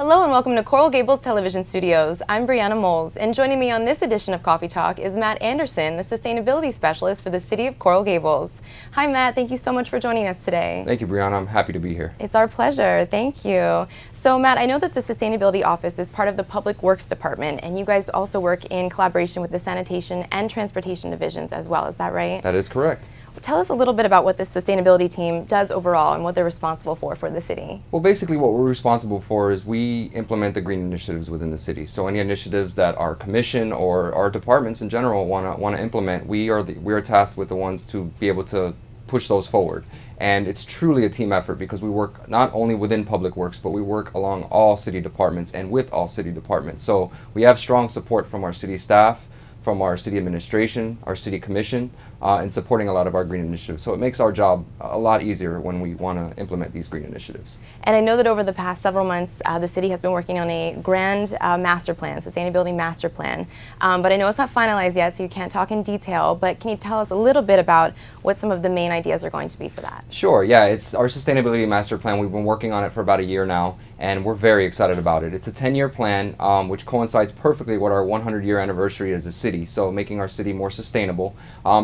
Hello and welcome to Coral Gables Television Studios. I'm Brianna Moles, and joining me on this edition of Coffee Talk is Matt Anderson, the Sustainability Specialist for the City of Coral Gables. Hi Matt, thank you so much for joining us today. Thank you, Brianna. I'm happy to be here. It's our pleasure. Thank you. So Matt, I know that the Sustainability Office is part of the Public Works Department, and you guys also work in collaboration with the Sanitation and Transportation Divisions as well. Is that right? That is correct. Tell us a little bit about what the sustainability team does overall and what they're responsible for the city. Well, basically what we're responsible for is we implement the green initiatives within the city. So any initiatives that our commission or our departments in general want to implement, we are tasked with the ones to be able to push those forward. And it's truly a team effort because we work not only within Public Works, but we work along all city departments and with all city departments. So we have strong support from our city staff, from our city administration, our city commission, and supporting a lot of our green initiatives. So it makes our job a lot easier when we want to implement these green initiatives. And I know that over the past several months, the city has been working on a grand master plan, sustainability master plan. But I know it's not finalized yet, so you can't talk in detail, but can you tell us a little bit about what some of the main ideas are going to be for that? Sure, yeah, it's our sustainability master plan. We've been working on it for about a year now, and we're very excited about it. It's a 10-year plan, which coincides perfectly with our 100-year anniversary as a city, so making our city more sustainable.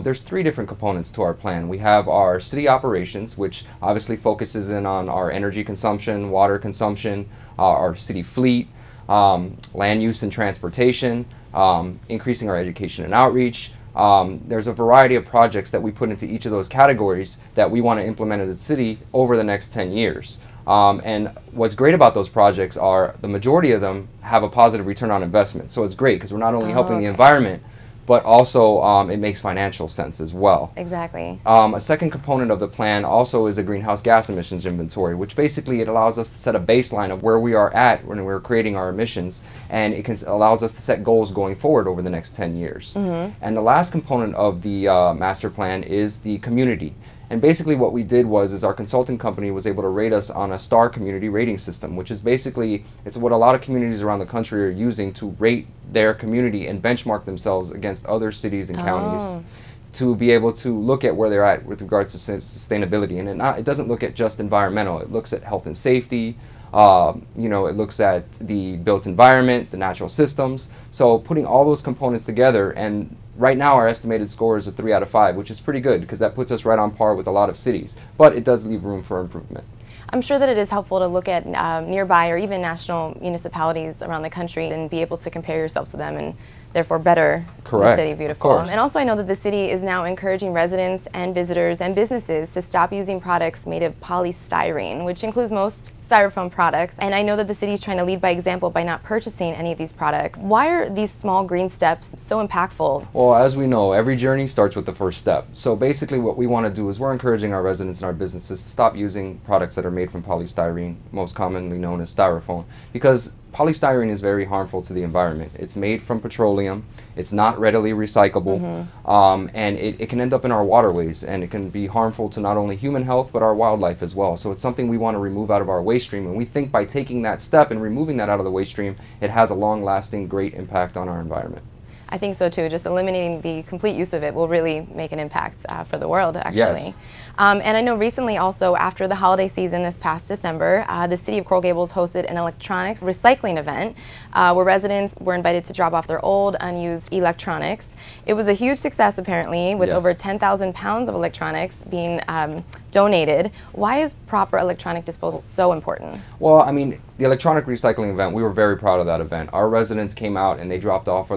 There's three different components to our plan. We have our city operations, which obviously focuses in on our energy consumption, water consumption, our city fleet, land use and transportation, increasing our education and outreach. There's a variety of projects that we put into each of those categories that we want to implement as a city over the next 10 years. And what's great about those projects are the majority of them have a positive return on investment. So it's great because we're not only helping the environment, but also it makes financial sense as well. Exactly. A second component of the plan also is a greenhouse gas emissions inventory, which basically it allows us to set a baseline of where we are at when we're creating our emissions, and it allows us to set goals going forward over the next 10 years. And the last component of the master plan is the community. And basically what we did was our consulting company was able to rate us on a STAR community rating system, which is basically, it's what a lot of communities around the country are using to rate their community and benchmark themselves against other cities and counties to be able to look at where they're at with regards to sustainability. And it doesn't look at just environmental, it looks at health and safety, you know, it looks at the built environment, the natural systems. So putting all those components together, and right now our estimated score is a 3 out of 5, which is pretty good because that puts us right on par with a lot of cities, but it does leave room for improvement. I'm sure that it is helpful to look at nearby or even national municipalities around the country and be able to compare yourselves to them and therefore better the city beautiful. And also I know that the city is now encouraging residents and visitors and businesses to stop using products made of polystyrene, which includes most Styrofoam products. And I know that the city is trying to lead by example by not purchasing any of these products. Why are these small green steps so impactful? Well, as we know, every journey starts with the first step. So basically what we want to do is we're encouraging our residents and our businesses to stop using products that are made from polystyrene, most commonly known as Styrofoam, because polystyrene is very harmful to the environment. It's made from petroleum, it's not readily recyclable, and it can end up in our waterways, and it can be harmful to not only human health but our wildlife as well. So it's something we want to remove out of our waste stream, and we think by taking that step and removing that out of the waste stream, it has a long-lasting great impact on our environment. I think so too. Just eliminating the complete use of it will really make an impact for the world, actually. Yes. And I know recently also, after the holiday season this past December, the City of Coral Gables hosted an electronics recycling event where residents were invited to drop off their old, unused electronics. It was a huge success apparently, with over 10,000 pounds of electronics being donated. Why is proper electronic disposal so important? Well, I mean, the electronic recycling event, we were very proud of that event. Our residents came out and they dropped off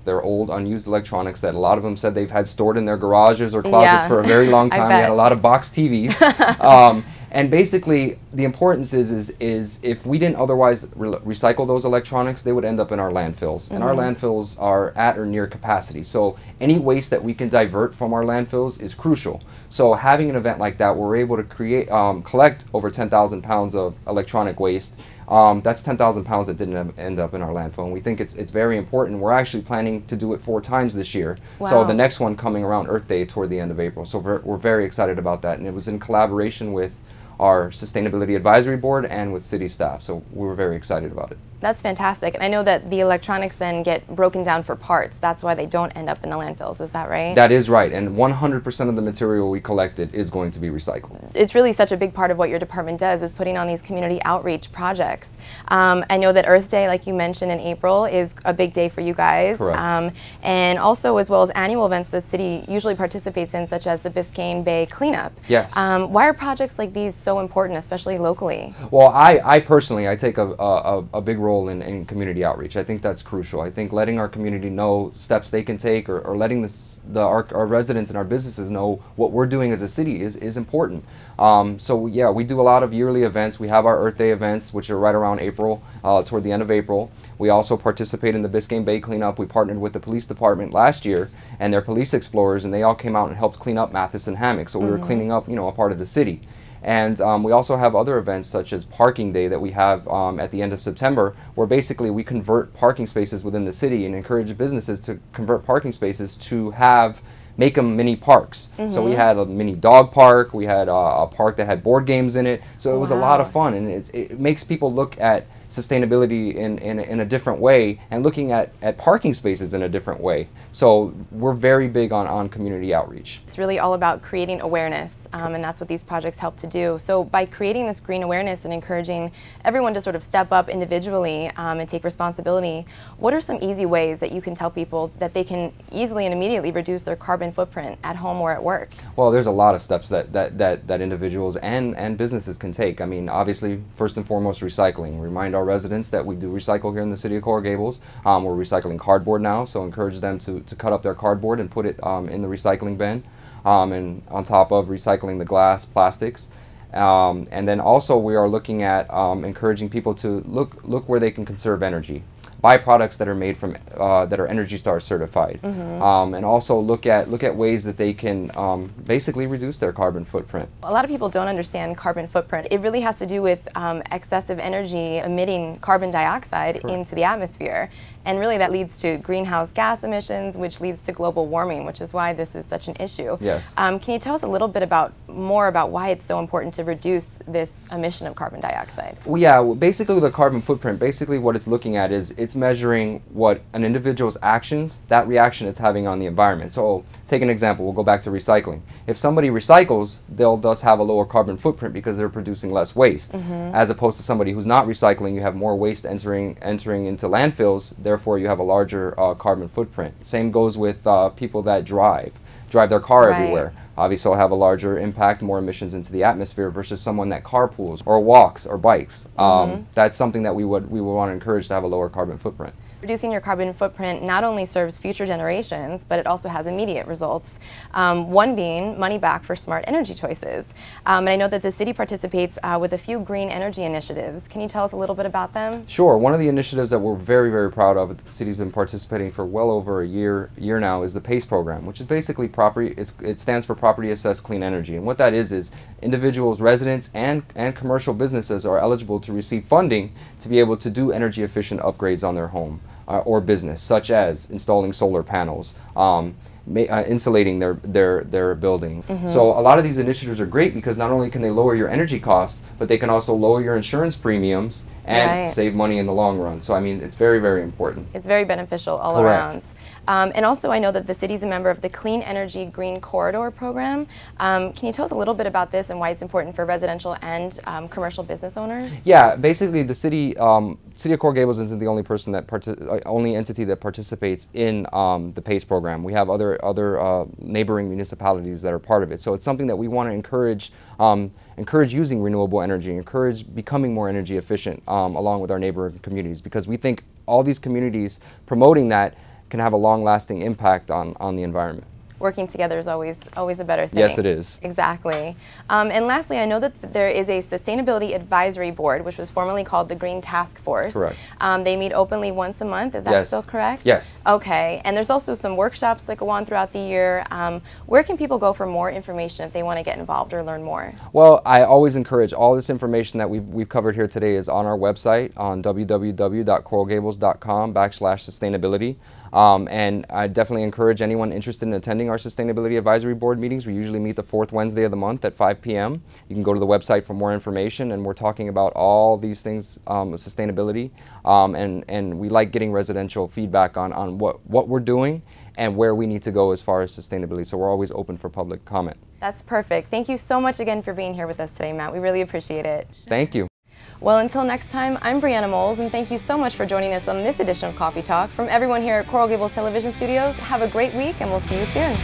their old unused electronics that a lot of them said they've had stored in their garages or closets for a very long time. We had a lot of box TVs. And basically, the importance is if we didn't otherwise recycle those electronics, they would end up in our landfills. And our landfills are at or near capacity. So any waste that we can divert from our landfills is crucial. So having an event like that, we're able to collect over 10,000 pounds of electronic waste. That's 10,000 pounds that didn't end up in our landfill, and we think it's very important. We're actually planning to do it 4 times this year. So the next one coming around Earth Day toward the end of April. So we're very excited about that, and it was in collaboration with our Sustainability Advisory Board and with city staff, so we were very excited about it. That's fantastic. And I know that the electronics then get broken down for parts. That's why they don't end up in the landfills. Is that right? That is right. And 100% of the material we collected is going to be recycled. It's really such a big part of what your department does, is putting on these community outreach projects. I know that Earth Day, like you mentioned in April, is a big day for you guys. Correct. And also, as well as annual events the city usually participates in, such as the Biscayne Bay Cleanup. Yes. Why are projects like these so important, especially locally? Well, I personally, I take a big role in community outreach. I think that's crucial. I think letting our community know steps they can take, or letting our residents and our businesses know what we're doing as a city is important. So yeah, we do a lot of yearly events. We have our Earth Day events, which are right around April, toward the end of April. We also participate in the Biscayne Bay cleanup. We partnered with the police department last year and their police explorers, and they all came out and helped clean up Matheson Hammock. So we were cleaning up, a part of the city. And we also have other events such as Parking Day that we have at the end of September, where basically we convert parking spaces within the city and encourage businesses to convert parking spaces to make them mini parks. So we had a mini dog park, we had a park that had board games in it. So it was a lot of fun, and it makes people look at sustainability in a different way, and looking at parking spaces in a different way. So we're very big on community outreach. It's really all about creating awareness, and that's what these projects help to do. So by creating this green awareness and encouraging everyone to sort of step up individually and take responsibility, what are some easy ways that you can tell people that they can easily and immediately reduce their carbon footprint at home or at work? Well, there's a lot of steps that individuals and businesses can take. I mean, obviously, first and foremost, recycling. Remind our residents that we do recycle here in the city of Coral Gables. We're recycling cardboard now, so encourage them to cut up their cardboard and put it in the recycling bin, and on top of recycling the glass, plastics. And then also we are looking at encouraging people to look where they can conserve energy. Buy products that are made from that are Energy Star certified, and also look at ways that they can basically reduce their carbon footprint. A lot of people don't understand carbon footprint. It really has to do with excessive energy emitting carbon dioxide into the atmosphere, and really that leads to greenhouse gas emissions, which leads to global warming, which is why this is such an issue. Yes. Can you tell us a little bit more about why it's so important to reduce this emission of carbon dioxide? Well, yeah, basically the carbon footprint, basically what it's looking at is it's measuring what an individual's actions, that reaction it's having on the environment. So take an example, we'll go back to recycling. If somebody recycles, they'll thus have a lower carbon footprint because they're producing less waste. As opposed to somebody who's not recycling, you have more waste entering into landfills, therefore you have a larger carbon footprint. Same goes with people that drive their car everywhere. Obviously will have a larger impact, more emissions into the atmosphere versus someone that carpools or walks or bikes. That's something that we would want to encourage to have a lower carbon footprint. Reducing your carbon footprint not only serves future generations, but it also has immediate results. One being money back for smart energy choices. And I know that the city participates with a few green energy initiatives. Can you tell us a little bit about them? Sure. One of the initiatives that we're very, very proud of, that the city's been participating for well over a year now, is the PACE program, which is basically it stands for Property Assessed Clean Energy. And what that is individuals, residents, and commercial businesses are eligible to receive funding to be able to do energy efficient upgrades on their home or business, such as installing solar panels, insulating their building. So a lot of these initiatives are great because not only can they lower your energy costs, but they can also lower your insurance premiums and save money in the long run. So I mean, it's very, very important. It's very beneficial all around. And also I know that the city's a member of the Clean Energy Green Corridor program. Can you tell us a little bit about this and why it's important for residential and commercial business owners? Yeah, basically the city of Coral Gables isn't the only entity that participates in the PACE program. We have other neighboring municipalities that are part of it. So it's something that we want to encourage using renewable energy, encourage becoming more energy efficient along with our neighboring communities, because we think all these communities promoting that can have a long-lasting impact on the environment. Working together is always a better thing. Yes, it is. Exactly. And lastly, I know that there is a Sustainability Advisory Board, which was formerly called the Green Task Force. Correct. They meet openly once a month. Is that still correct? Yes. Okay. And there's also some workshops that go on throughout the year. Where can people go for more information if they want to get involved or learn more? Well, I always encourage all this information that we've covered here today is on our website on www.coralgables.com/sustainability. And I definitely encourage anyone interested in attending our our Sustainability Advisory Board meetings. We usually meet the 4th Wednesday of the month at 5 p.m. You can go to the website for more information, and we're talking about all these things, sustainability, and we like getting residential feedback on what we're doing and where we need to go as far as sustainability. So we're always open for public comment. That's perfect. Thank you so much again for being here with us today, Matt. We really appreciate it. Thank you. Well, until next time, I'm Brianna Moles, and thank you so much for joining us on this edition of Coffee Talk. From everyone here at Coral Gables Television Studios, have a great week, and we'll see you soon.